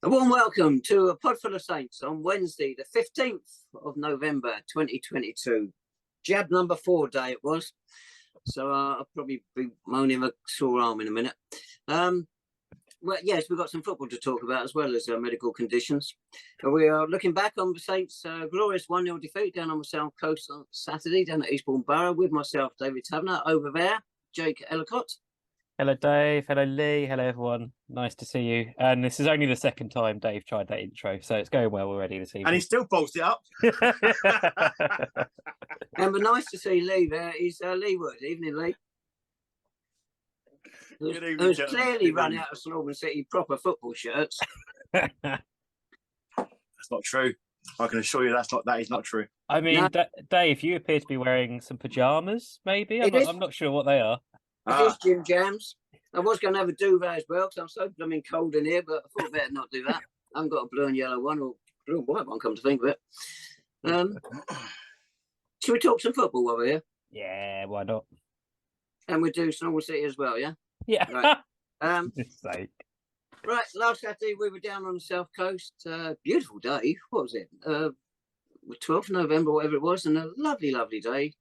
A warm welcome to a Podful of Saints on Wednesday, the 15th of November 2022. Jab number 4 day it was. So I'll probably be moaning a sore arm in a minute. Well, yes, we've got some football to talk about as well as medical conditions. We are looking back on the Saints' glorious 1-0 defeat down on the South Coast on Saturday, down at Eastbourne Borough, with myself, David Tavener, over there, Jake Ellacott. Hello, Dave. Hello, Lee. Hello, everyone. Nice to see you. And this is only the second time Dave tried that intro, so it's going well already this evening. And he still bolts it up. And but nice to see Lee there. He's Lee Wood. Evening, Lee. Who's clearly run out of Northern City proper football shirts. That's not true. I can assure you that is not true. I mean, no. Dave, you appear to be wearing some pajamas, maybe? I'm not sure what they are. It is Jim Jams. I was going to have a duvet as well because I'm so blooming cold in here, but I thought better not do that. I haven't got a blue and yellow one or blue and white one, come to think of it. Should we talk some football while we're here? Yeah, why not? And we do Northern City as well, yeah? Yeah. Right. Sake. Right, last Saturday we were down on the South Coast. Beautiful day. What was it? 12th of November, whatever it was, and a lovely, lovely day.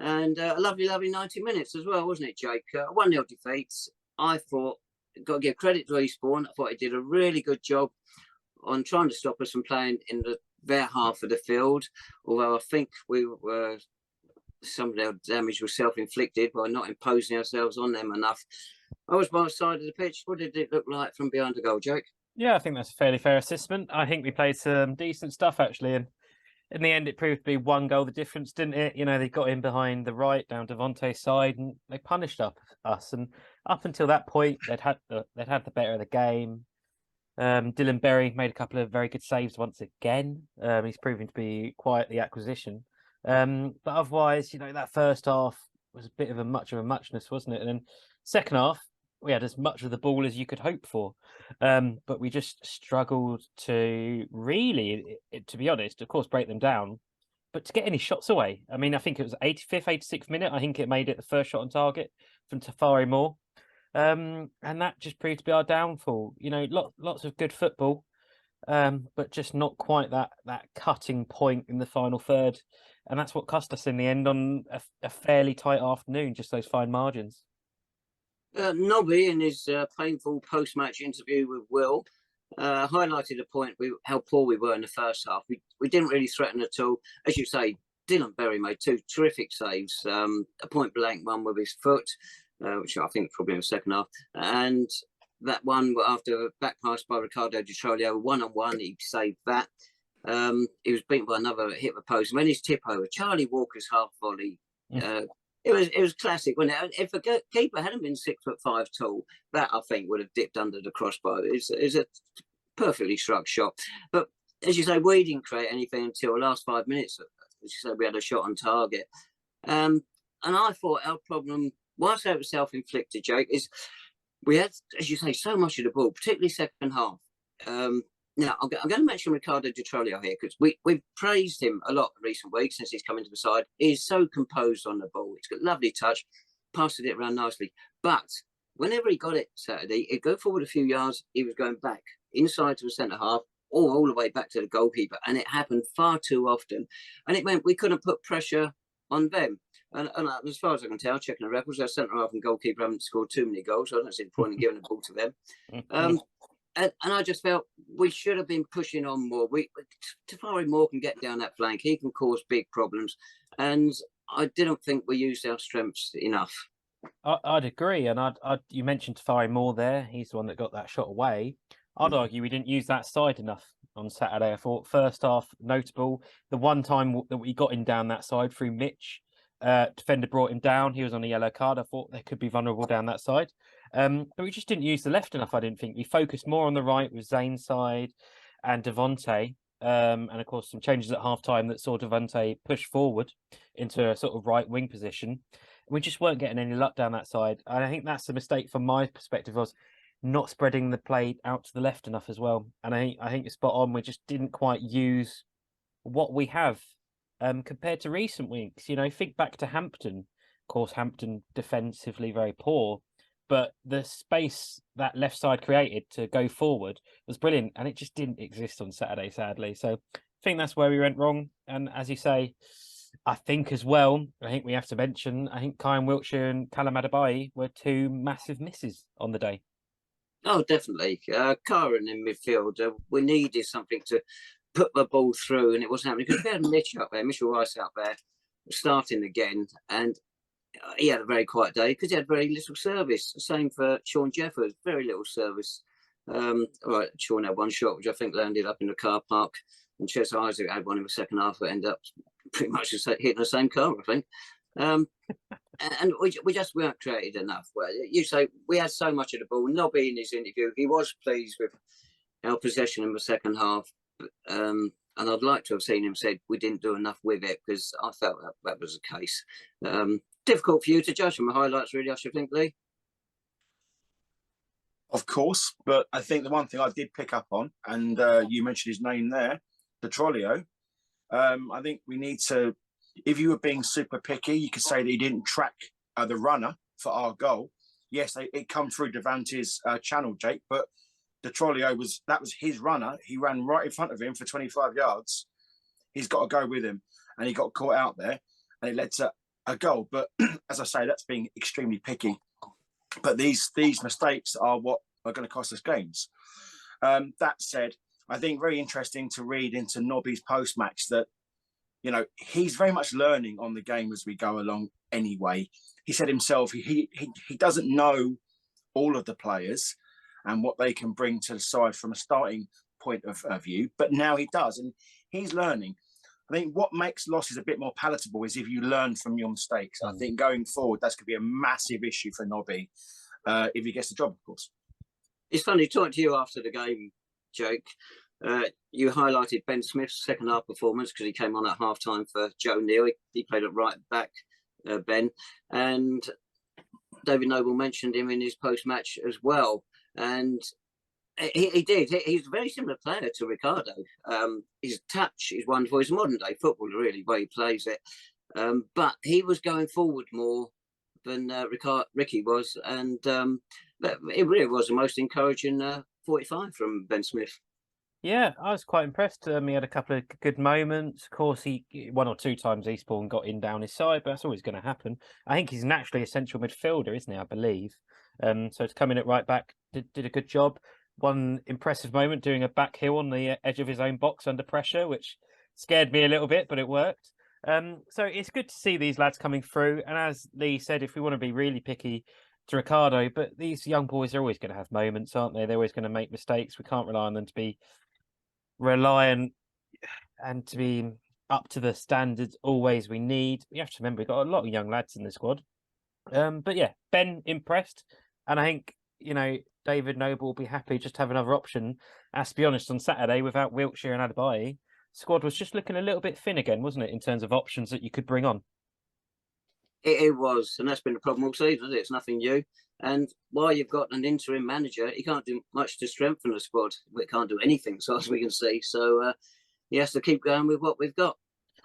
And a lovely, lovely 90 minutes as well, wasn't it, Jake? 1-0 defeat. I thought, got to give credit to Eastbourne. I thought he did a really good job on trying to stop us from playing in their half of the field. Although I think some of their damage was self-inflicted by not imposing ourselves on them enough. I was by the side of the pitch. What did it look like from behind the goal, Jake? Yeah, I think that's a fairly fair assessment. I think we played some decent stuff, actually, and in the end, it proved to be one goal the difference, didn't it? You know, they got in behind the right, down Devontae's side, and they punished us. And up until that point, they'd had the better of the game. Dylan Berry made a couple of very good saves once again. He's proving to be quite the acquisition. But otherwise, you know, that first half was a bit of a muchness, wasn't it? And then second half, we had as much of the ball as you could hope for. But we just struggled to really, to be honest, of course, break them down, but to get any shots away. I mean, I think it was 85th, 86th minute. I think it made it the first shot on target from Tafari Moore. And that just proved to be our downfall. You know, lots of good football, but just not quite that cutting point in the final third. And that's what cost us in the end on a fairly tight afternoon, just those fine margins. Nobby, in his painful post-match interview with Will, highlighted the point how poor we were in the first half. We didn't really threaten at all. As you say, Dylan Berry made 2 terrific saves, a point-blank one with his foot, which I think probably in the second half, and that one after a back pass by Ricardo Di Trolio, 1-on-1, he saved that. He was beaten by another hit the post. And then his tip over, Charlie Walker's half volley, It was classic, wasn't it? If a keeper hadn't been 6'5" tall, that I think would have dipped under the crossbar. It's a perfectly struck shot. But as you say, we didn't create anything until the last 5 minutes. As you say, we had a shot on target. And I thought our problem, whilst it was self-inflicted, Jake, is we had, as you say, so much of the ball, particularly second half. Now, I'm going to mention Ricardo Di Trolio here because we've praised him a lot in recent weeks since he's come into the side. He's so composed on the ball. He's got a lovely touch, passed it around nicely. But whenever he got it Saturday, he'd go forward a few yards, he was going back inside to the centre half or all the way back to the goalkeeper. And it happened far too often. And it meant we couldn't put pressure on them. And as far as I can tell, checking the records, our centre half and goalkeeper haven't scored too many goals. So I don't see the point in giving the ball to them. And I just felt we should have been pushing on more. Tafari Moore can get down that flank. He can cause big problems. And I didn't think we used our strengths enough. I'd agree. And you mentioned Tafari Moore there. He's the one that got that shot away. I'd argue we didn't use that side enough on Saturday. I thought first half, notable. The one time that we got him down that side through Mitch, defender brought him down. He was on a yellow card. I thought they could be vulnerable down that side. But we just didn't use the left enough, I didn't think. We focused more on the right with Zane's side and Devontae. And of course, some changes at half-time that saw Devontae push forward into a sort of right wing position. We just weren't getting any luck down that side. And I think that's the mistake from my perspective, was not spreading the play out to the left enough as well. And I think you're spot on. We just didn't quite use what we have compared to recent weeks. You know, think back to Hampton. Of course, Hampton defensively very poor. but the space that left side created to go forward was brilliant, and it just didn't exist on Saturday, sadly. So I think that's where we went wrong. And as you say, I think as well, I think we have to mention, I think Kyan Wiltshire and Callum Adebayi were two massive misses on the day. Oh, definitely. Karen in midfield, we needed something to put the ball through, and it wasn't happening because we had Mitchell Rice out there, starting again, and he had a very quiet day because he had very little service. Same for Sean Jeffers, very little service. All right, Sean had one shot, which I think landed up in the car park, and Chess Isaac had one in the second half that ended up pretty much hitting the same car, I think. And we just weren't created enough. Well, you say we had so much of the ball. Nobby in his interview, he was pleased with our possession in the second half. And I'd like to have seen him said we didn't do enough with it, because I felt that was the case. Difficult for you to judge from the highlights, really, I should think, Lee. Of course, but I think the one thing I did pick up on, and you mentioned his name there, the Trollio. I think we need to, if you were being super picky, you could say that he didn't track the runner for our goal. Yes, it come through Devante's channel, Jake, but the Trollio was his runner. He ran right in front of him for 25 yards. He's got to go with him, and he got caught out there, and it led to a goal. But as I say, that's being extremely picky. But these mistakes are what are going to cost us games. That said, I think very interesting to read into Nobby's post-match that, you know, he's very much learning on the game as we go along anyway. He said himself, he doesn't know all of the players and what they can bring to the side from a starting point of view, but now he does, and he's learning. I think what makes losses a bit more palatable is if you learn from your mistakes. I think going forward, that's going to be a massive issue for Nobby if he gets the job, of course. It's funny talking to you after the game, Jake. You highlighted Ben Smith's second half performance because he came on at half time for Joe Neal. He played at right back, Ben. And David Noble mentioned him in his post-match as well. And he did. He's a very similar player to Ricardo. His touch is wonderful. He's a modern-day footballer, really, the way he plays it. But he was going forward more than Ricky was. And it really was the most encouraging 45 from Ben Smith. Yeah, I was quite impressed. He had a couple of good moments. Of course, he one or two times Eastbourne got in down his side, but that's always going to happen. I think he's naturally a central midfielder, isn't he? I believe. So to come in at right back, did a good job. One impressive moment doing a back heel on the edge of his own box under pressure, which scared me a little bit, but it worked. So it's good to see these lads coming through. And as Lee said, if we want to be really picky to Ricardo, but these young boys are always going to have moments, aren't they? They're always going to make mistakes. We can't rely on them to be reliant and to be up to the standards always we need. You have to remember we've got a lot of young lads in the squad. But yeah, Ben impressed, and I think, you know, David Noble will be happy just to have another option. As to be honest, on Saturday without Wiltshire and Adebayi, squad was just looking a little bit thin again, wasn't it, in terms of options that you could bring on? It was, and that's been the problem all season, isn't it? It's nothing new. And while you've got an interim manager, he can't do much to strengthen the squad. We can't do anything, so as we can see. So he has to keep going with what we've got.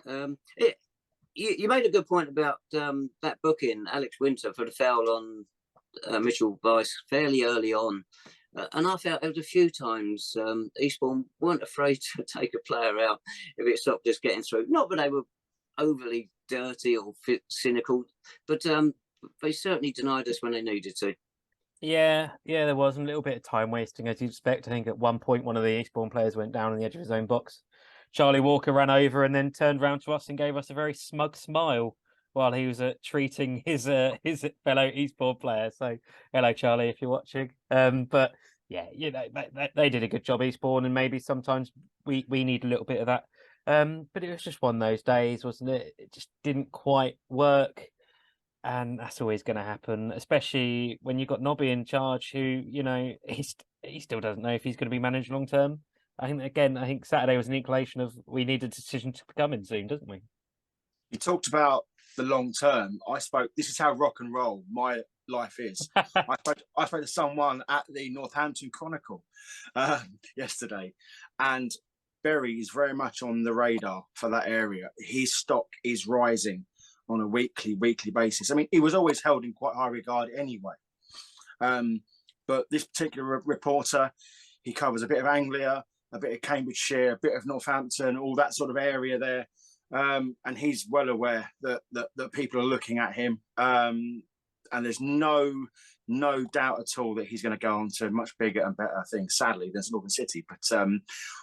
You made a good point about that booking, Alex Winter, for the foul on Mitchell Weiss fairly early on. And I felt there was a few times Eastbourne weren't afraid to take a player out if it stopped just getting through. Not that they were overly dirty or cynical, but they certainly denied us when they needed to. Yeah, there was a little bit of time wasting, as you'd expect. I think at one point one of the Eastbourne players went down on the edge of his own box. Charlie Walker ran over and then turned round to us and gave us a very smug smile while he was treating his fellow Eastbourne player. So hello, Charlie, if you're watching. But yeah, you know, they did a good job, Eastbourne, and maybe sometimes we need a little bit of that. But it was just one of those days, wasn't it? It just didn't quite work. And that's always going to happen, especially when you've got Nobby in charge, who, you know, he still doesn't know if he's going to be managed long term. I think Saturday was an inclination of we need a decision to come in soon, doesn't we? You talked about the long term. This is how rock and roll my life is. I spoke to someone at the Northampton Chronicle yesterday, and Berry is very much on the radar for that area. His stock is rising on a weekly basis. I mean, he was always held in quite high regard anyway. But this particular reporter, he covers a bit of Anglia, a bit of Cambridgeshire, a bit of Northampton, all that sort of area there. And he's well aware that people are looking at him. And there's no doubt at all that he's going to go on to much bigger and better things, sadly, than Northern City. But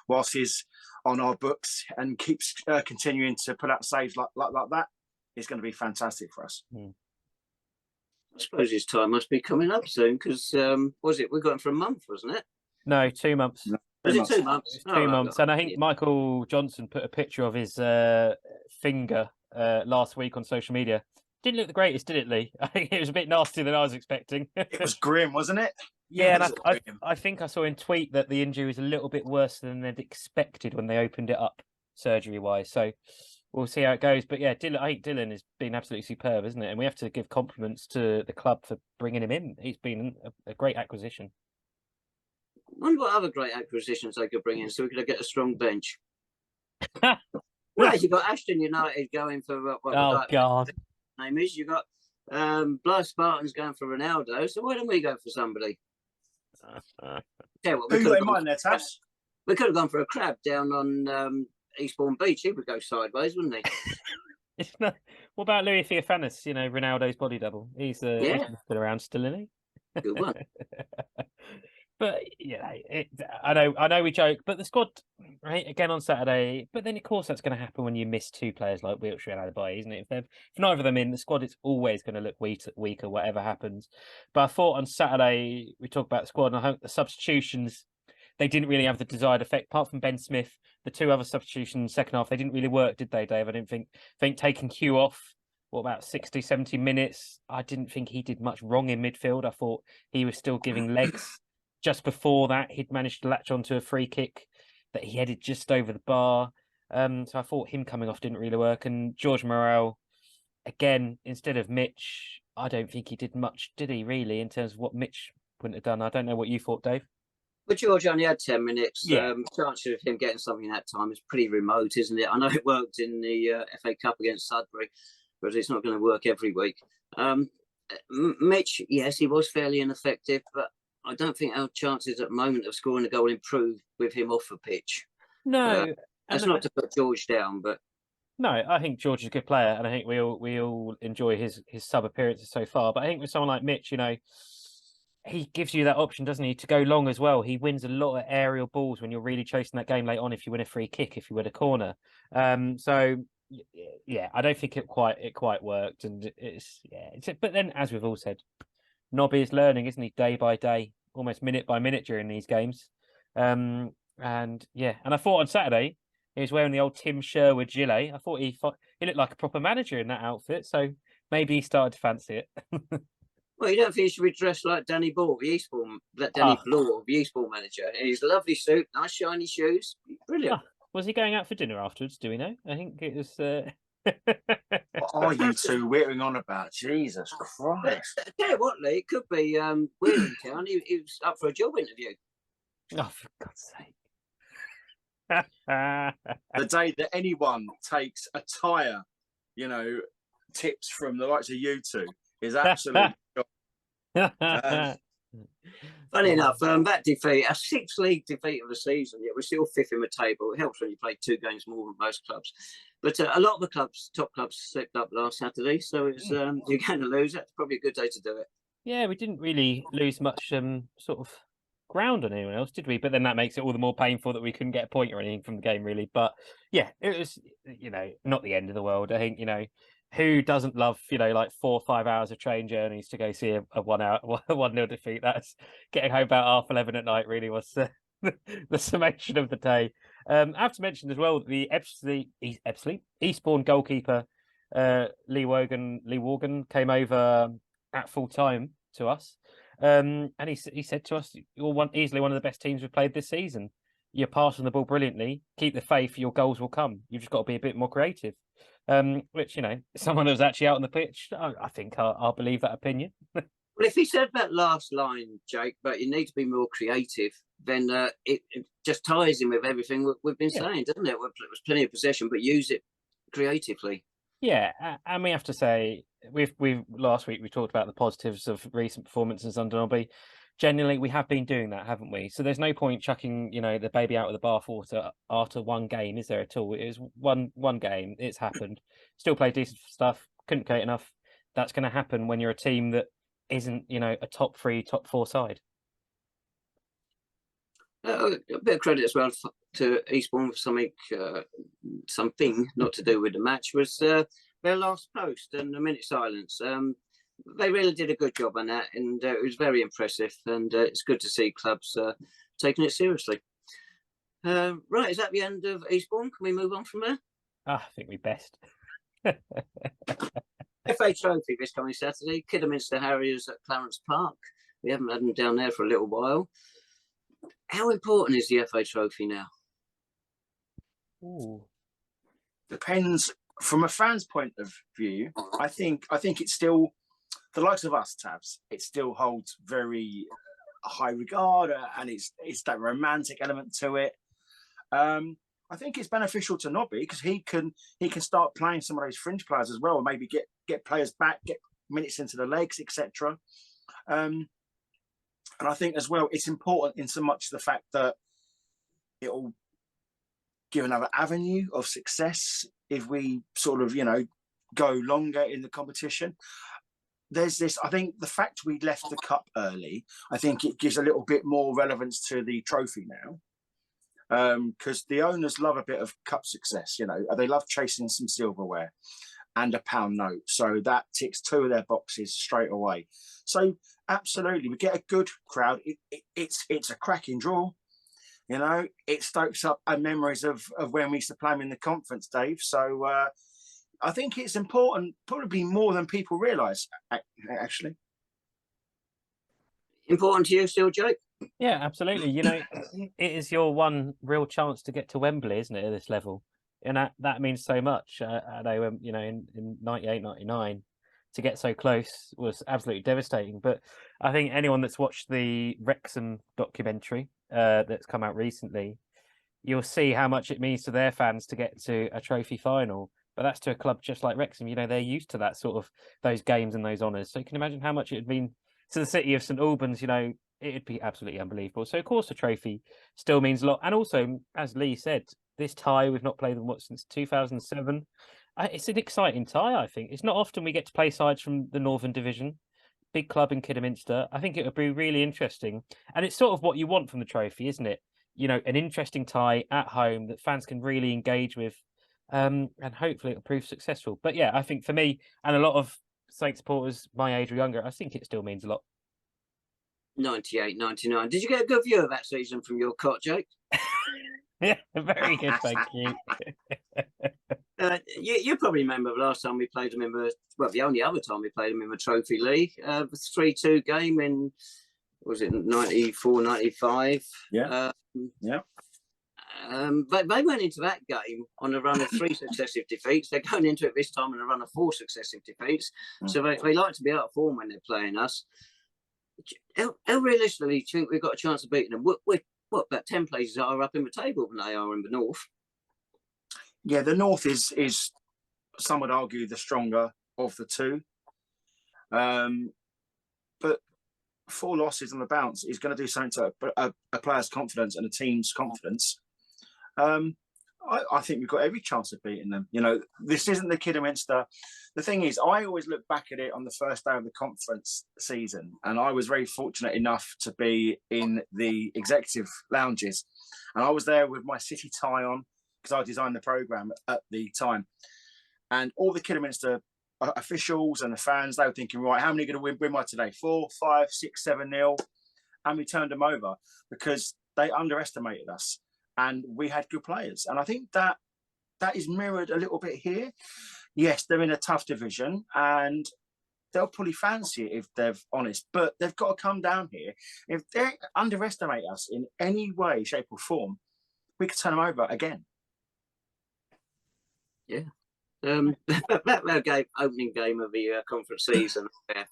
whilst he's on our books and keeps continuing to put out saves like that, it's going to be fantastic for us. I suppose his time must be coming up soon because, we got him for a month, wasn't it? No, 2 months. No, Was it 2 months? It's 2 months. And I think Michael Johnson put a picture of his finger last week on social media. Didn't look the greatest, did it, Lee? I think it was a bit nastier than I was expecting. It was grim, wasn't it? Yeah, and I think I saw in tweet that the injury was a little bit worse than they'd expected when they opened it up surgery-wise. So we'll see how it goes. But yeah, I think Dylan has been absolutely superb, isn't it? And we have to give compliments to the club for bringing him in. He's been a great acquisition. I wonder what other great acquisitions they could bring in so we could get a strong bench. Well, you've got Ashton United going for God. Name is. You've got Blythe Spartans going for Ronaldo. So why don't we go for somebody? Who you got in mind there, Tass? We could have gone for a crab down on Eastbourne Beach. He would go sideways, wouldn't he? What about Louis Theophanis? You know, Ronaldo's body double. He's still around, still, isn't he? Good one. But I know we joke, but the squad, right, again on Saturday. But then of course that's going to happen when you miss 2 players like Wiltshire and Adebayo, isn't it? If neither of them in the squad, it's always going to look weaker, whatever happens. But I thought on Saturday we talked about the squad, and I hope the substitutions, they didn't really have the desired effect. Apart from Ben Smith, the 2 other substitutions second half, they didn't really work, did they, Dave? I didn't think taking Q off. What about 60, 70 minutes? I didn't think he did much wrong in midfield. I thought he was still giving legs. Just before that, he'd managed to latch onto a free kick that he headed just over the bar. So I thought him coming off didn't really work. And George Morrell, again, instead of Mitch, I don't think he did much, did he, really, in terms of what Mitch wouldn't have done? I don't know what you thought, Dave. But George only had 10 minutes. Yeah. Chance of him getting something that time is pretty remote, isn't it? I know it worked in the FA Cup against Sudbury, but it's not going to work every week. Mitch, yes, he was fairly ineffective, but I don't think our chances at the moment of scoring a goal improve with him off the pitch. No. That's not to put George down, but... No, I think George is a good player, and I think we all enjoy his sub appearances so far. But I think with someone like Mitch, you know, he gives you that option, doesn't he, to go long as well. He wins a lot of aerial balls when you're really chasing that game late on. If you win a free kick, if you win a corner, so yeah, I don't think it quite worked, and but then, as we've all said, Nobby is learning, isn't he, day by day, almost minute by minute during these games. And I thought on Saturday he was wearing the old Tim Sherwood gilet. I thought he looked like a proper manager in that outfit, so maybe he started to fancy it. Well, you don't think he should be dressed like Danny Ball, the Eastbourne manager? In his lovely suit, nice shiny shoes, brilliant. Was he going out for dinner afterwards? Do we know? I think it was. What are you two whittling on about? Jesus Christ! I tell you what, Lee, it could be Wheelingtown. He was up for a job interview. Oh, for God's sake! The day that anyone takes a tyre, tips from the likes of you two is absolutely. Funny enough, that defeat, our 6th league defeat of the season, yet we're still 5th in the table. It helps when you play 2 games more than most clubs. But a lot of the top clubs slipped up last Saturday, so it's you're going to lose. That's probably a good day to do it. Yeah, we didn't really lose much sort of ground on anyone else, did we? But then that makes it all the more painful that we couldn't get a point or anything from the game, really. But yeah, it was, not the end of the world. I think, who doesn't love, like 4 or 5 hours of train journeys to go see a 1-0 defeat? That's getting home about 11:30 at night, really was the summation of the day. I have to mention as well the Eastbourne goalkeeper, Lee Wogan came over at full time to us. And he said to us, "You're easily one of the best teams we've played this season. You're passing the ball brilliantly. Keep the faith. Your goals will come. You've just got to be a bit more creative." Which, someone who's actually out on the pitch, I think I'll believe that opinion. Well, if he said that last line, Jake, but you need to be more creative, then it just ties in with everything we've been saying, doesn't it? There's plenty of possession, but use it creatively. Yeah, and we have to say we've last week we talked about the positives of recent performances under Nobby. Generally, we have been doing that, haven't we? So there's no point chucking, the baby out with the bathwater after one game, is there at all? It was one game. It's happened. Still played decent stuff. Couldn't create enough. That's going to happen when you're a team that isn't, a top 3, top 4 side. A bit of credit as well to Eastbourne for something not to do with the match was their last post and a minute silence. They really did a good job on that, and it was very impressive. And it's good to see clubs taking it seriously. Right, is that the end of Eastbourne? Can we move on from there? I think we best. FA Trophy this coming Saturday. Kidderminster Harriers at Clarence Park. We haven't had them down there for a little while. How important is the FA Trophy now? Ooh. Depends from a fan's point of view. I think it's still, the likes of us, Tabs, it still holds very high regard, and it's that romantic element to it. I think it's beneficial to Nobby because he can start playing some of those fringe players as well, and maybe get players back, get minutes into the legs, etc. And I think as well, it's important in so much the fact that it'll give another avenue of success if we sort of, go longer in the competition. There's this, I think the fact we left the cup early, I think it gives a little bit more relevance to the trophy now. Because the owners love a bit of cup success, they love chasing some silverware and a pound note. So that ticks 2 of their boxes straight away. So absolutely, we get a good crowd. It's a cracking draw. It stokes up memories of when we used to play them in the conference, Dave. So I think it's important, probably more than people realise, actually. Important to you still, Jake? Yeah, absolutely. It is your one real chance to get to Wembley, isn't it, at this level? And that means so much. I know, in 98, 99, to get so close was absolutely devastating. But I think anyone that's watched the Wrexham documentary that's come out recently, you'll see how much it means to their fans to get to a trophy final. But that's to a club just like Wrexham. They're used to that sort of those games and those honours. So you can imagine how much it would mean to the city of St Albans. It'd be absolutely unbelievable. So of course the trophy still means a lot. And also, as Lee said, this tie, we've not played them since 2007. It's an exciting tie, I think. It's not often we get to play sides from the Northern Division. Big club in Kidderminster. I think it would be really interesting. And it's sort of what you want from the trophy, isn't it? An interesting tie at home that fans can really engage with. And hopefully it'll prove successful. But yeah, I think for me and a lot of Saints supporters my age or younger, I think it still means a lot. 98, 99. Did you get a good view of that season from your cot, Jake? Yeah, very good, thank you. You probably remember the last time we played them the only other time we played them in the Trophy League, the 3-2 game in, was it 94, 95? Yeah. Yeah. But they went into that game on a run of 3 successive defeats. They're going into it this time on a run of 4 successive defeats. So they like to be out of form when they're playing us. How realistically do you think we've got a chance of beating them? We're about 10 places are up in the table than they are in the north. Yeah, the north is some would argue the stronger of the two. But 4 losses on the bounce is going to do something to a player's confidence and a team's confidence. I think we've got every chance of beating them. This isn't the Kidderminster. The thing is, I always look back at it on the first day of the conference season, and I was very fortunate enough to be in the executive lounges, and I was there with my City tie on because I designed the programme at the time, and all the Kidderminster officials and the fans, they were thinking, right, how many are going to win by today? 4, 5, 6, 7-0, and we turned them over because they underestimated us. And we had good players. And I think that is mirrored a little bit here. Yes, they're in a tough division and they'll probably fancy it if they're honest, but they've got to come down here. If they underestimate us in any way, shape or form, we could turn them over again. Yeah. That opening game of the conference season, that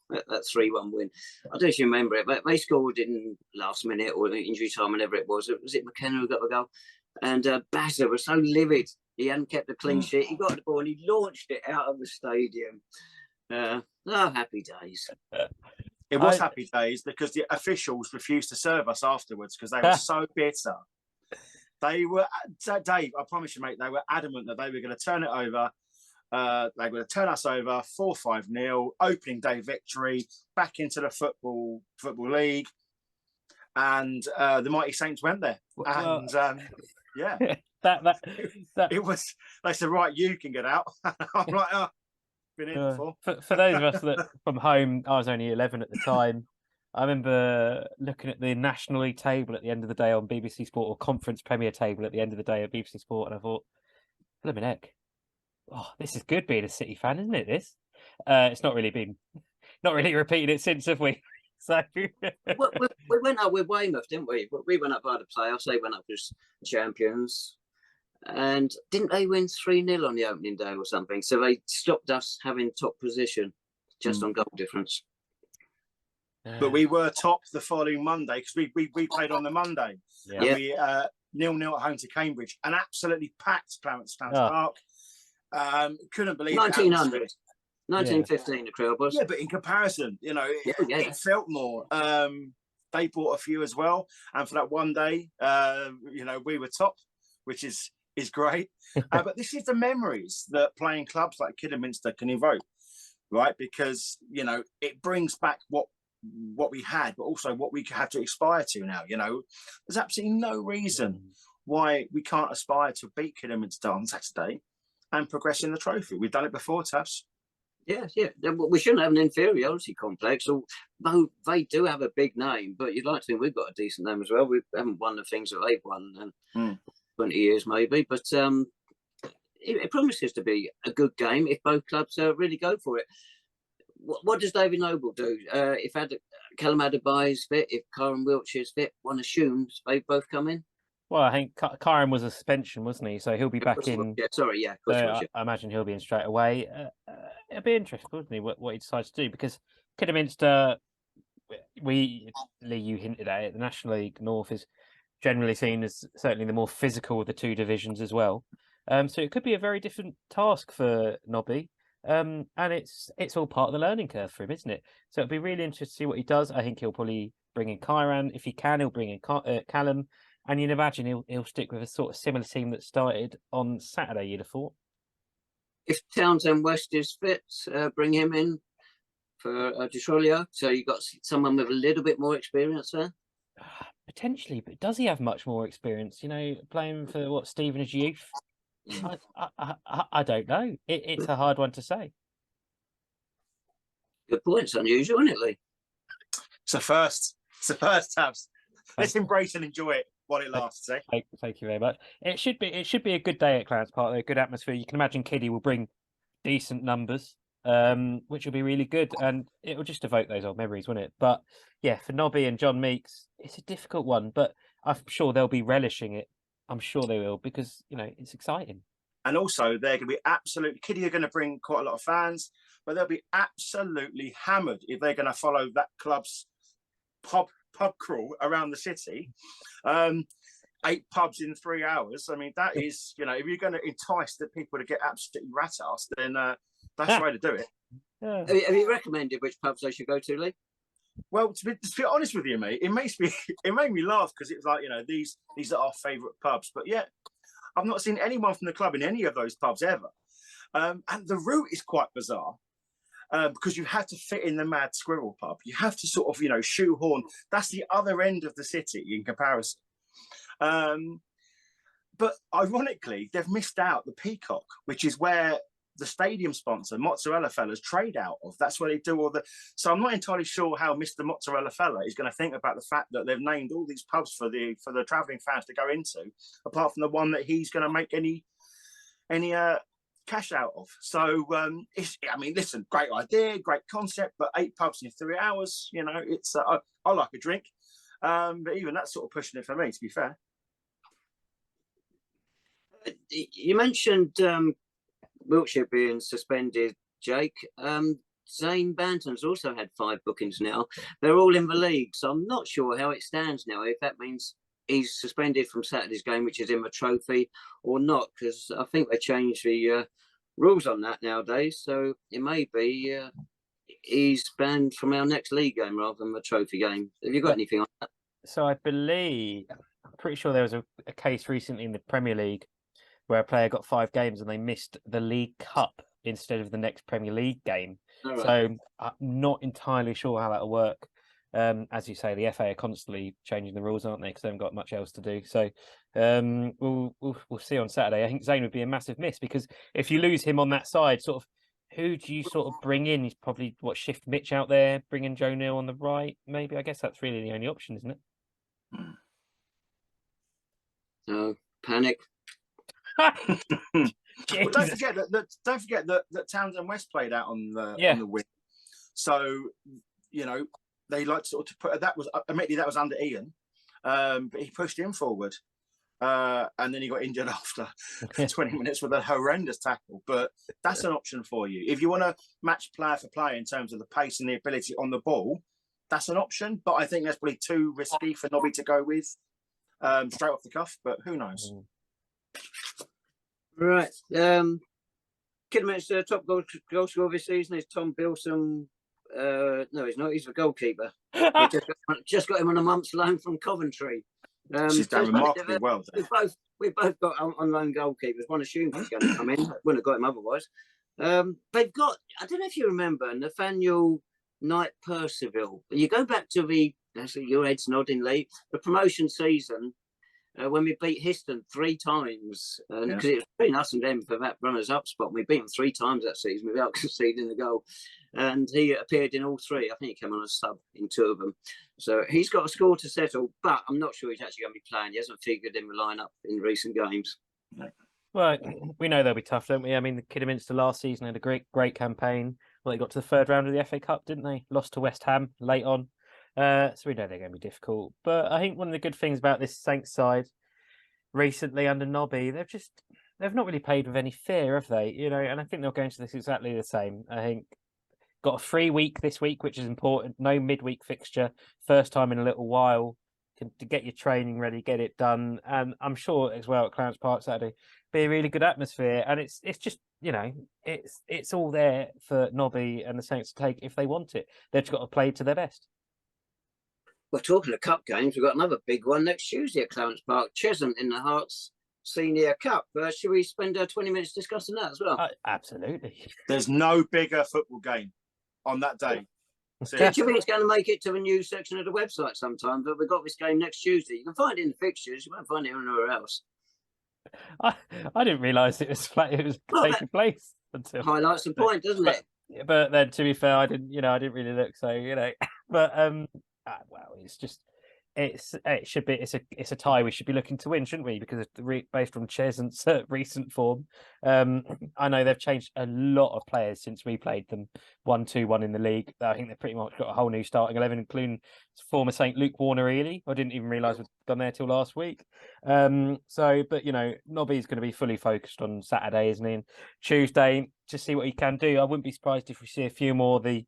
3-1 win. I don't know if you remember it, but they scored in last minute or injury time, whenever it was. Was it McKenna who got the goal? And Bazza was so livid He hadn't kept a clean sheet. He got the ball and he launched it out of the stadium. Happy days. It was happy days because the officials refused to serve us afterwards because they were so bitter. They were, Dave, I promise you, mate, they were adamant that they were going to turn it over. They were going to turn us over 4-5-0, opening day victory, back into the football league. And the Mighty Saints went there. And yeah. It was, they said, right, you can get out. I'm like, oh, been in before. For those of us that from home, I was only 11 at the time. I remember looking at the National League table at the end of the day on BBC Sport, or Conference Premier table at the end of the day at BBC Sport, and I thought, blimey heck, this is good being a City fan, isn't it? This, it's not really repeated it since, have we? So we went up with Weymouth, didn't we? We went up by the playoffs. They went up as champions, and didn't they win 3-0 on the opening day or something? So they stopped us having top position just on goal difference. But we were top the following Monday because we played on the Monday. Yeah. And we 0-0 at home to Cambridge, and absolutely packed Clarence Park. Couldn't believe 1900. 1915 the crowd was. Yeah, but in comparison, it felt more. They bought a few as well, and for that one day, we were top, which is great. But this is the memories that playing clubs like Kidderminster can evoke, right? Because it brings back what we had, but also what we have to aspire to now. There's absolutely no reason why we can't aspire to beat Kidderminster on Saturday and progress in the trophy. We've done it before, Tavs. Yeah. We shouldn't have an inferiority complex. Although they do have a big name, but you'd like to think we've got a decent name as well. We haven't won the things that they've won in 20 years, maybe. But it promises to be a good game if both clubs really go for it. What does David Noble do? If Callum Adebayo is fit, if Karen Wiltshire's fit, one assumes they both come in. Well, I think Karen was a suspension, wasn't he? So he'll be back in. Yeah, sorry, yeah. I imagine he'll be in straight away. It'll be interesting, wouldn't he, what he decides to do? Because Kidderminster, you hinted at it, the National League North is generally seen as certainly the more physical of the two divisions as well. So it could be a very different task for Nobby. And it's all part of the learning curve for him, isn't it? So it'll be really interesting to see what he does. I think he'll probably bring in Kyran. If he can, he'll bring in Callum. And you'd imagine he'll stick with a sort of similar team that started on Saturday, you'd have thought. If Townsend West is fit, bring him in for Detrolio. So you've got someone with a little bit more experience there? Potentially, but does he have much more experience? Playing for Stevenage Youth? I don't know. It's a hard one to say. Good point. It's unusual, isn't it, Lee? It's a first. Tabs. Let's embrace and enjoy it while it lasts. Thank you very much. It should be a good day at Clarence Park. A good atmosphere. You can imagine Kiddie will bring decent numbers, which will be really good, and it will just evoke those old memories, won't it? But yeah, for Nobby and John Meeks, it's a difficult one, but I'm sure they'll be relishing it. I'm sure they will, because it's exciting. And also, they're going to be absolutely. Kiddie are going to bring quite a lot of fans, but they'll be absolutely hammered if they're going to follow that club's pub crawl around the city. 8 pubs in 3 hours. I mean, that is, if you're going to entice the people to get absolutely rat-assed, then that's the way to do it. Yeah. Have you recommended which pubs they should go to, Lee? Well, to be honest with you, mate, it made me laugh because it was like, these are our favourite pubs. But yeah, I've not seen anyone from the club in any of those pubs ever. And the route is quite bizarre. Because you have to fit in the Mad Squirrel pub. You have to sort of, shoehorn. That's the other end of the city in comparison. But ironically, they've missed out the Peacock, which is where the stadium sponsor, Mozzarella Fellas, trade out of. That's where they do all the... So I'm not entirely sure how Mr. Mozzarella Fella is going to think about the fact that they've named all these pubs for the travelling fans to go into, apart from the one that he's going to make any cash out of. So listen, great idea, great concept, but 8 pubs in 3 hours, it's I like a drink, but even that's sort of pushing it for me, to be fair. You mentioned Wiltshire being suspended, Jake. Zane Banton's also had 5 bookings now. They're all in the league, so I'm not sure how it stands now, if that means he's suspended from Saturday's game, which is in the trophy, or not, because I think they changed the rules on that nowadays. So it may be he's banned from our next league game rather than the trophy game. Have you got anything on that? So I'm pretty sure there was a case recently in the Premier League where a player got 5 games and they missed the League Cup instead of the next Premier League game. Right. So I'm not entirely sure how that'll work. As you say, the FA are constantly changing the rules, aren't they? Because they haven't got much else to do. So we'll see on Saturday. I think Zane would be a massive miss, because if you lose him on that side, sort of, who do you sort of bring in? He's probably shift Mitch out there, bring in Joe Neal on the right. Maybe, I guess that's really the only option, isn't it? No panic. Well, don't forget that Townsend West played out on the wing. So they like to sort of put that was admittedly that was under Ian, but he pushed him forward, and then he got injured after 20 minutes with a horrendous tackle. But that's an option for you if you want to match player for player in terms of the pace and the ability on the ball. That's an option, but I think that's probably too risky for Nobby to go with straight off the cuff. But who knows? Right. Kidderminster top goal scorer this season is Tom Bilson. No, he's not. He's the goalkeeper. We just got him on a month's loan from Coventry. She's done remarkably well. We've both got on loan goalkeepers. One assumed he's going to come in. Wouldn't have got him otherwise. They've got. I don't know if you remember Nathaniel Knight Percival. You go back to your head's nodding, Lee. The promotion season. When we beat Histon 3 times, because it was between us and them for that runners-up spot. We beat them 3 times that season without conceding the goal, and he appeared in all 3. I think he came on a sub in 2 of them, so he's got a score to settle. But I'm not sure he's actually going to be playing. He hasn't figured in the lineup in recent games. Well, we know they'll be tough, don't we? I mean, the Kidderminster last season had a great campaign. Well, they got to the 3rd round of the FA Cup, didn't they? Lost to West Ham late on. So we know they're going to be difficult. But I think one of the good things about this Saints side recently under Nobby, they've not really played with any fear, have they? And I think they'll go into this exactly the same. I think got a free week this week, which is important. No midweek fixture, first time in a little while. To get your training ready, get it done, and I'm sure as well at Clarence Park Saturday be a really good atmosphere. And it's just it's all there for Nobby and the Saints to take if they want it. They've just got to play to their best. Well, talking of cup games, we've got another big one next Tuesday at Clarence Park. Chesham in the Hearts Senior Cup. Should we spend 20 minutes discussing that as well? Absolutely. There's no bigger football game on that day. Do you think it's going to make it to the news section of the website sometime? But we've got this game next Tuesday. You can find it in the fixtures. You won't find it anywhere else. I didn't realise it was taking place until highlights the point, doesn't it? But then, to be fair, I didn't really look. So but well, it's a tie we should be looking to win, shouldn't we? Because based on Cheshunt's recent form, I know they've changed a lot of players since we played them 1-2-1 in the league. I think they've pretty much got a whole new starting 11, including former Saint Luke Warner-Ely. I didn't even realise we'd gone there till last week. But Nobby's going to be fully focused on Saturday, isn't he? And Tuesday, to see what he can do. I wouldn't be surprised if we see a few more of the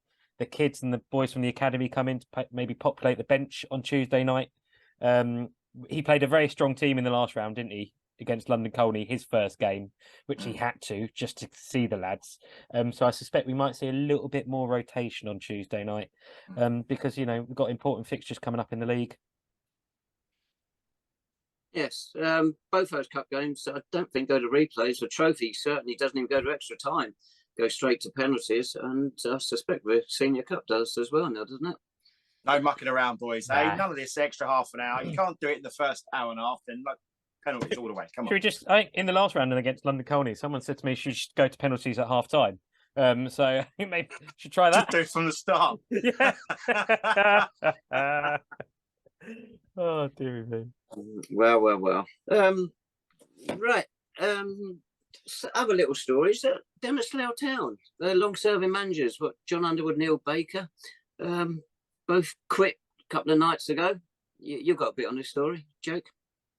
kids and the boys from the academy come in to maybe populate the bench on Tuesday night. He played a very strong team in the last round, didn't he? Against London Colney, his first game, which he had to just to see the lads. So I suspect we might see a little bit more rotation on Tuesday night because, we've got important fixtures coming up in the league. Yes, both those cup games, I don't think go to replays. The trophy certainly doesn't even go to extra time. Go straight to penalties, and I suspect the Senior Cup does as well now, doesn't it? No mucking around, boys. Hey, none of this extra half an hour. You can't do it in the first hour and a half. Then penalties all the way. Come on. I think in the last round and against London Colney, someone said to me she should go to penalties at half time. So I think maybe we should try that. Just do it from the start. Yeah. Oh dear me. Well. Right. Other little stories. Down at Slough Town, the long-serving managers, John Underwood, Neil Baker, both quit a couple of nights ago. You got a bit on this story, Jake?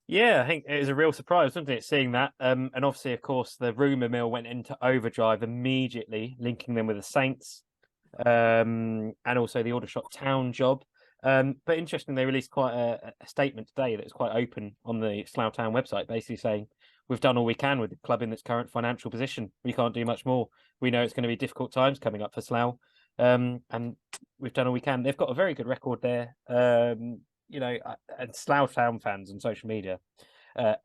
Yeah, I think it was a real surprise, wasn't it, seeing that? And obviously, of course, the rumour mill went into overdrive immediately, linking them with the Saints and also the Aldershot Town job. But interesting, they released quite a statement today that's quite open on the Slough Town website, basically saying we've done all we can with the club in its current financial position. We can't do much more. We know it's going to be difficult times coming up for Slough, and we've done all we can. They've got a very good record there. You know, and Slough Town fans on social media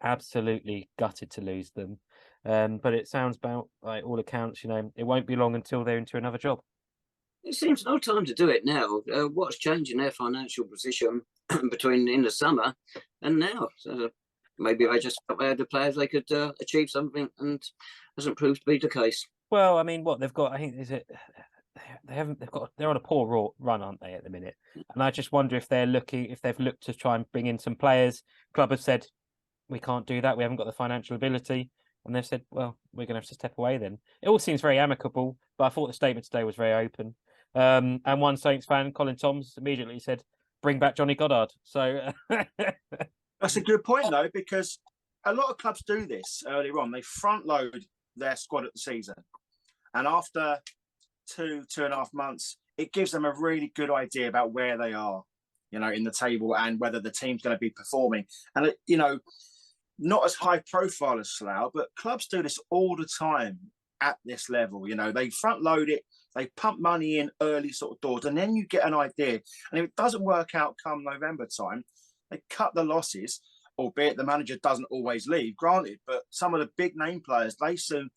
absolutely gutted to lose them. But it sounds about, by all accounts, you know, it won't be long until they're into another job. It seems no time to do it now. What's changing their financial position between in the summer and now? So maybe they just felt they had the players they could achieve something, and hasn't proved to be the case. Well, I mean, what they've got, I think, is it they're on a poor run, aren't they, at the minute? And I just wonder if they've looked to try and bring in some players. Club have said we can't do that. We haven't got the financial ability. And they've said, well, we're going to have to step away then. It all seems very amicable, but I thought the statement today was very open. And one Saints fan, Colin Toms, immediately said, bring back Johnny Goddard. So that's a good point, though, because a lot of clubs do this earlier on. They front load their squad at the season. And after 2.5 months, it gives them a really good idea about where they are, you know, in the table and whether the team's going to be performing. And, you know, not as high profile as Slough, but clubs do this all the time at this level. You know, they front load it, they pump money in early sort of doors, and then you get an idea. And if it doesn't work out come November time, they cut the losses, albeit the manager doesn't always leave, granted, but some of the big name players, they soon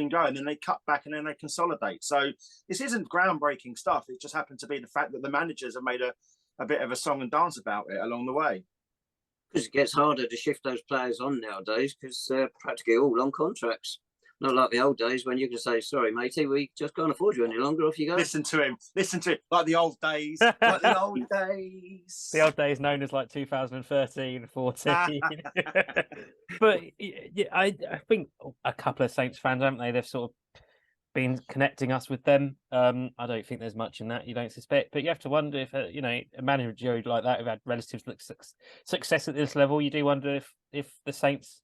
go, and then they cut back and then they consolidate. So this isn't groundbreaking stuff. It just happened to be the fact that the managers have made a bit of a song and dance about it along the way. Because it gets harder to shift those players on nowadays, because they're practically all on contracts. Not like the old days when you can say, sorry, matey, we just can't afford you any longer, off you go. Listen to him, like the old days, like the old days. The old days known as like 2013, 14. But yeah, I think a couple of Saints fans, haven't they? They've sort of been connecting us with them. I don't think there's much in that, you don't suspect. But you have to wonder if, you know, a manager like that who've had relative success at this level, you do wonder if the Saints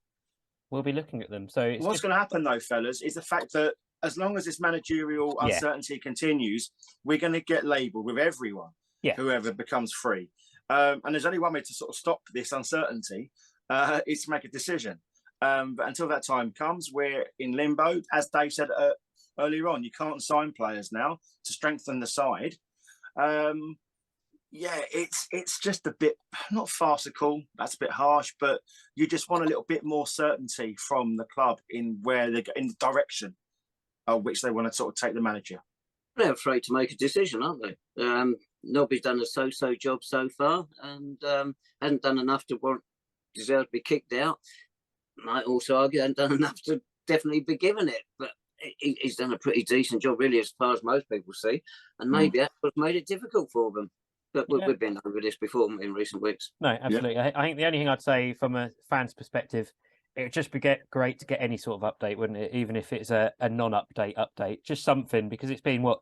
will be looking at them. So what's going to happen, though, fellas, is the fact that as long as this managerial uncertainty continues, we're going to get labelled with everyone, whoever becomes free. And there's only one way to sort of stop this uncertainty, is to make a decision. But until that time comes, we're in limbo. As Dave said earlier on, you can't sign players now to strengthen the side. Yeah, it's just a bit, not farcical, that's a bit harsh, but you just want a little bit more certainty from the club in where they're in the direction of which they want to sort of take the manager. They're afraid to make a decision, aren't they? Nobody's done a so-so job so far, and hasn't done enough to deserve to be kicked out. Might also argue hasn't done enough to definitely be given it, but he's done a pretty decent job, really, as far as most people see, and maybe that's what made it difficult for them. But we've been over this before in recent weeks. No, absolutely. Yeah. I think the only thing I'd say from a fan's perspective, it would just be great to get any sort of update, wouldn't it? Even if it's a non-update update, just something, because it's been, what,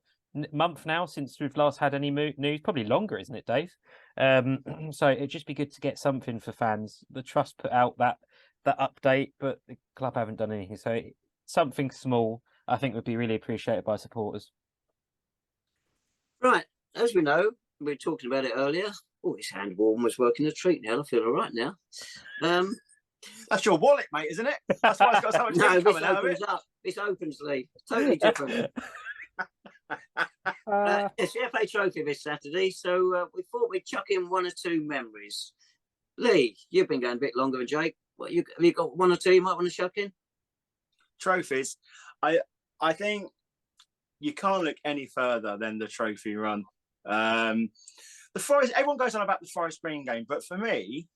month now since we've last had any news? Probably longer, isn't it, Dave? So it'd just be good to get something for fans. The Trust put out that update, but the club haven't done anything. So something small, I think, would be really appreciated by supporters. Right. As we know, we were talking about it earlier. Oh, his hand warmer's working a treat now. I feel all right now. That's your wallet, mate, isn't it? That's why it's got so much coming out of it. This opens, Lee. Totally different. It's the FA Trophy this Saturday, so we thought we'd chuck in one or two memories. Lee, you've been going a bit longer than Jake. Have you got one or two you might want to chuck in? Trophies. I think you can't look any further than the trophy run. The Forest, everyone goes on about the Forest Green game, but for me,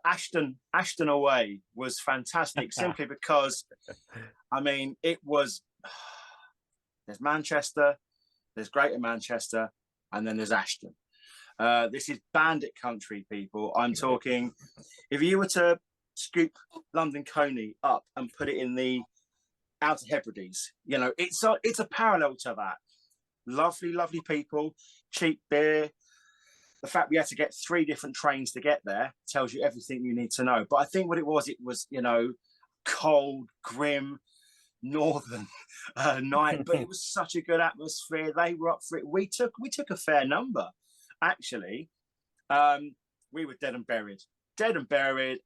Ashton away was fantastic simply because, I mean, it was, there's Manchester, there's Greater Manchester, and then there's Ashton. This is bandit country, people. I'm talking, if you were to scoop London Coney up and put it in the Outer Hebrides, you know, it's a parallel to that. Lovely, lovely people, cheap beer. The fact we had to get 3 different trains to get there tells you everything you need to know. But I think what it was, you know, cold, grim, northern night, but it was such a good atmosphere. They were up for it. We took a fair number. actually, we were dead and buried.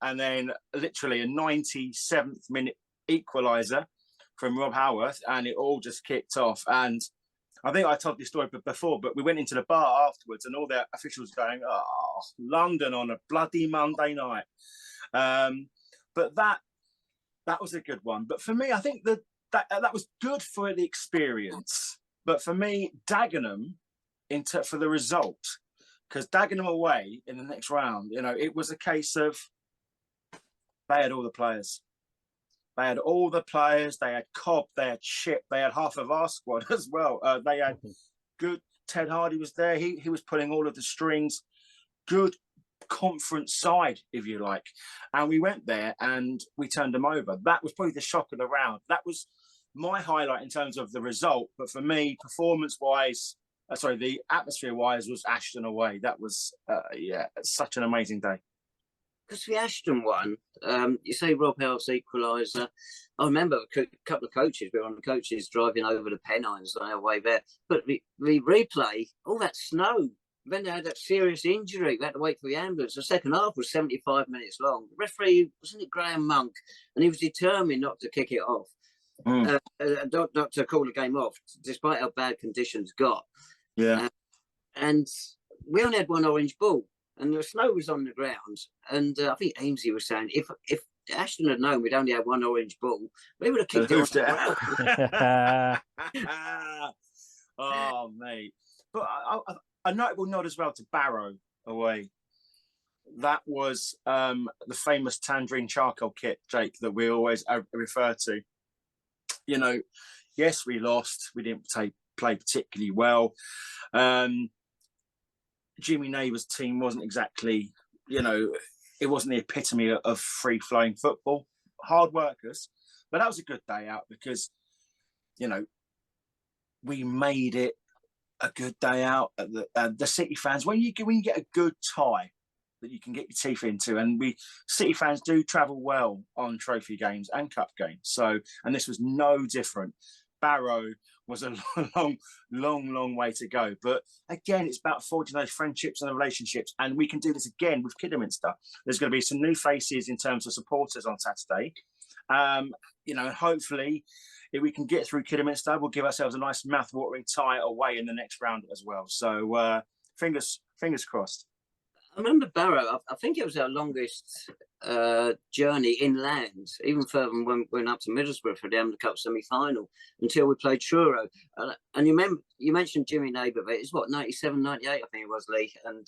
And then literally a 97th minute equaliser from Rob Howarth, and it all just kicked off. And I think I told this story before, but we went into the bar afterwards, and all the officials going, "Oh, London on a bloody Monday night." But that was a good one. But for me, I think that was good for the experience. But for me, Dagenham, for the result, because Dagenham away in the next round, it was a case of they had all the players. They had all the players. They had Cobb. They had Ship. They had half of our squad as well. They had good. Ted Hardy was there. He was pulling all of the strings. Good conference side, if you like. And we went there and we turned them over. That was probably the shock of the round. That was my highlight in terms of the result. But for me, performance-wise, the atmosphere-wise, was Ashton away. That was, such an amazing day. Because the Ashton one, you say Rob Howarth's equaliser. I remember a couple of coaches, we were on the coaches driving over the Pennines on our way there. But the replay, all that snow, then they had that serious injury. We had to wait for the ambulance. The second half was 75 minutes long. The referee, wasn't it Graham Monk? And he was determined not to kick it off, not to call the game off, despite how bad conditions got. Yeah. And we only had one orange ball. And the snow was on the ground, and I think Ainsley was saying if Ashton had known we'd only had one orange ball, we would have kicked it off the ground. Oh, mate! But a notable nod as well to Barrow away. That was the famous tangerine charcoal kit, Jake, that we always refer to. Yes, we lost. We didn't play particularly well. Jimmy Neighbour's team wasn't exactly, it wasn't the epitome of free-flowing football. Hard workers. But that was a good day out because, we made it a good day out. The City fans, when you get a good tie that you can get your teeth into, and City fans do travel well on trophy games and cup games. So, and this was no different. Barrow was a long way to go. But again, it's about forging those friendships and relationships. And we can do this again with Kidderminster. There's going to be some new faces in terms of supporters on Saturday. Hopefully, if we can get through Kidderminster, we'll give ourselves a nice mouth-watering tie away in the next round as well. So fingers crossed. I remember Barrow, I think it was our longest journey inland, even further than when we went up to Middlesbrough for the Emma Cup semi-final, until we played Truro. And you mentioned Jimmy Neighbour, it's 97, 98, I think it was, Lee. And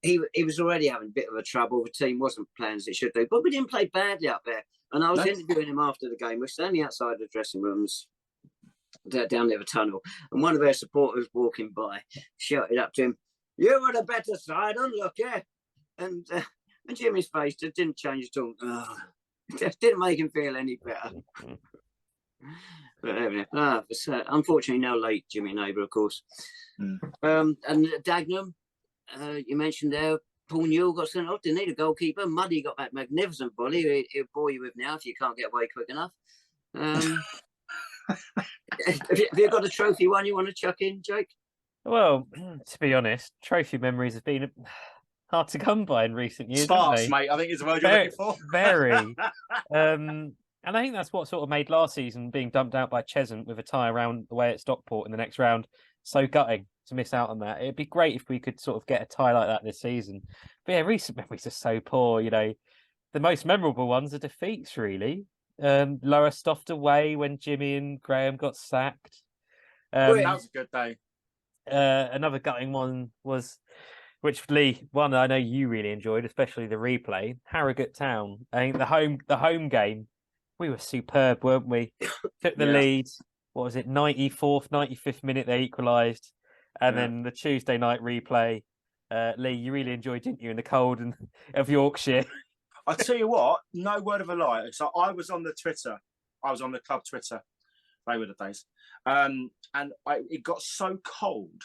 he was already having a bit of a trouble. The team wasn't playing as it should do, but we didn't play badly up there. And I was interviewing him after the game. We're standing outside the dressing rooms down near the tunnel, and one of their supporters walking by shouted up to him, "You were the better side, unlucky." And Jimmy's face just didn't change at all. It just didn't make him feel any better. But anyway, unfortunately, no late Jimmy Neighbour, of course. And Dagenham, you mentioned there, Paul Newell got sent off. Didn't need a goalkeeper. Muddy got that magnificent volley. He'll bore you with now if you can't get away quick enough. Have you got a trophy one you want to chuck in, Jake? Well, to be honest, trophy memories have been hard to come by in recent years. Sparse, mate. I think it's the word you're looking for. Very. And I think that's what sort of made last season, being dumped out by Cheshunt with a tie around away at Stockport in the next round, so gutting to miss out on that. It'd be great if we could sort of get a tie like that this season. But yeah, recent memories are so poor. The most memorable ones are defeats, really. Lowestoft away when Jimmy and Graham got sacked. That was a good day. Another gutting one was, which Lee, one I know you really enjoyed, especially the replay, Harrogate Town. I think the home game, we were superb, weren't we? Took the lead. What was it? 94th, 95th minute they equalised, and then the Tuesday night replay. Lee, you really enjoyed, didn't you, in the cold of Yorkshire? I tell you what, no word of a lie. So I was on the Twitter. I was on the club Twitter. They were the days. And it got so cold,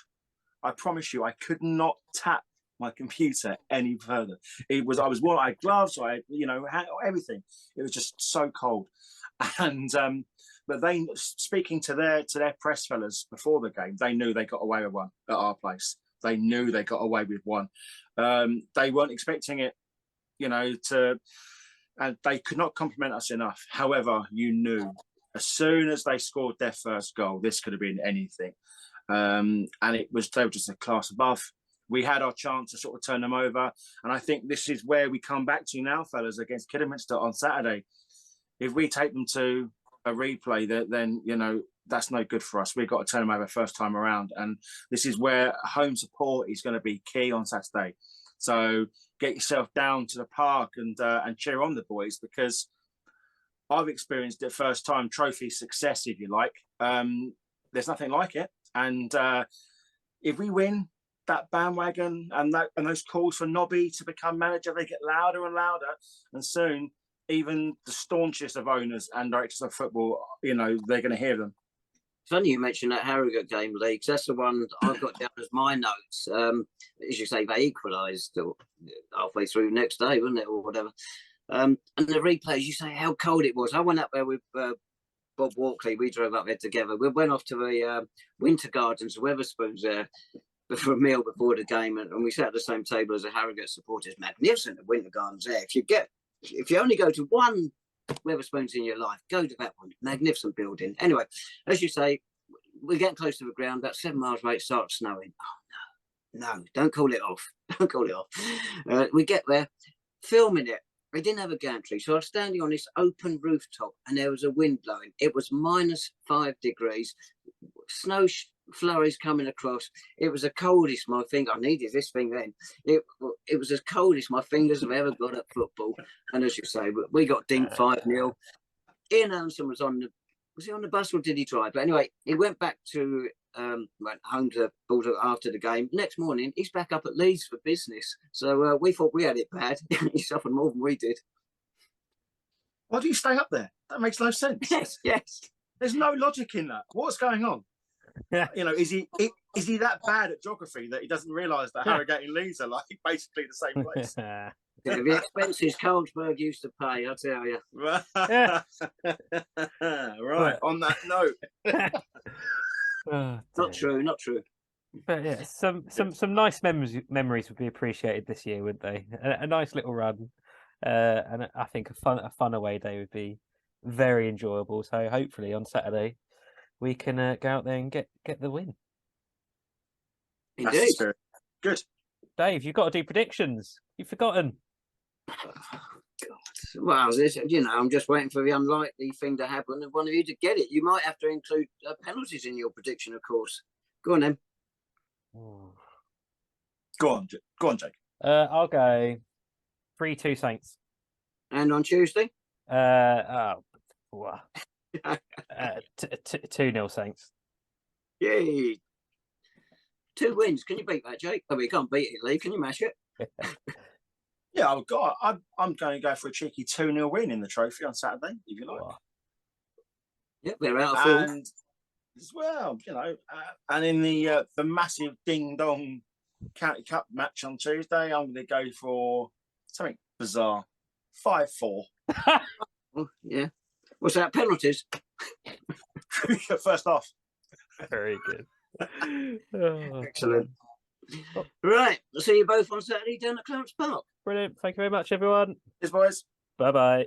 I promise you, I could not tap my computer any further. I had gloves, I had, everything. It was just so cold. And but they, speaking to their press fellas before the game, they knew they got away with one at our place. they knew they got away with one. They weren't expecting it, and they could not compliment us enough. However, you knew as soon as they scored their first goal, this could have been anything. And they were just a class above. We had our chance to sort of turn them over. And I think this is where we come back to now, fellas, against Kidderminster on Saturday. If we take them to a replay, then that's no good for us. We've got to turn them over first time around. And this is where home support is going to be key on Saturday. So get yourself down to the park and cheer on the boys, because I've experienced it first time trophy success, if you like. There's nothing like it. And if we win, that bandwagon and those calls for Nobby to become manager, they get louder and louder. And soon, even the staunchest of owners and directors of football, they're going to hear them. Funny you mentioned that Harrier game, Lee, 'cause that's the one I've got down as my notes. As you say, they equalised halfway through next day, wasn't it, or whatever. And the replays, you say how cold it was. I went up there with Bob Walkley. We drove up there together. We went off to the Winter Gardens, Weatherspoons there, for a meal before the game, and we sat at the same table as the Harrogate supporters. Magnificent, the Winter Gardens there. If you only go to one Weatherspoons in your life, go to that one. Magnificent building. Anyway, as you say, we're getting close to the ground. About 7 miles away, it starts snowing. Oh no, don't call it off. Don't call it off. We get there, filming it. We didn't have a gantry, so I was standing on this open rooftop, and there was a wind blowing. It was -5 degrees, snow flurries coming across. It was the coldest my finger. I needed this thing then. It was as cold as my fingers have ever got at football. And as you say, we got dinked 5-0. Ian Anderson was he on the bus or did he drive? But anyway, he went back to went home to Baltimore after the game. Next morning, he's back up at Leeds for business. So we thought we had it bad. He suffered more than we did. Why do you stay up there? That makes no sense. Yes. There's no logic in that. What's going on? Is he that bad at geography that he doesn't realise that Harrogate and Leeds are like basically the same place? The expenses Carlsberg used to pay, I tell you. Right. On that note, Not true. But yeah, some nice memories would be appreciated this year, wouldn't they? A nice little run, and I think a fun away day would be very enjoyable. So hopefully on Saturday we can go out there and get the win. Indeed. Good. Dave, you've got to do predictions. You've forgotten. God. Well, I'm just waiting for the unlikely thing to happen and one of you to get it. You might have to include penalties in your prediction, of course. Go on, then. Go on, Jake. I'll go 3-2 Saints. And on Tuesday? 2-0 Saints. Yay. 2 wins. Can you beat that, Jake? I mean, you can't beat it, Lee. Can you mash it? Yeah, I'm going to go for a cheeky 2-0 win in the trophy on Saturday, if you like. Yeah, we're out of form. And as well, and in the massive ding-dong County Cup match on Tuesday, I'm going to go for something bizarre. 5-4. Oh, yeah. What's that? Penalties? First half. Very good. Excellent. Right. I'll see you both on Saturday down at Clarence Park. Brilliant. Thank you very much, everyone. Cheers, boys. Bye-bye.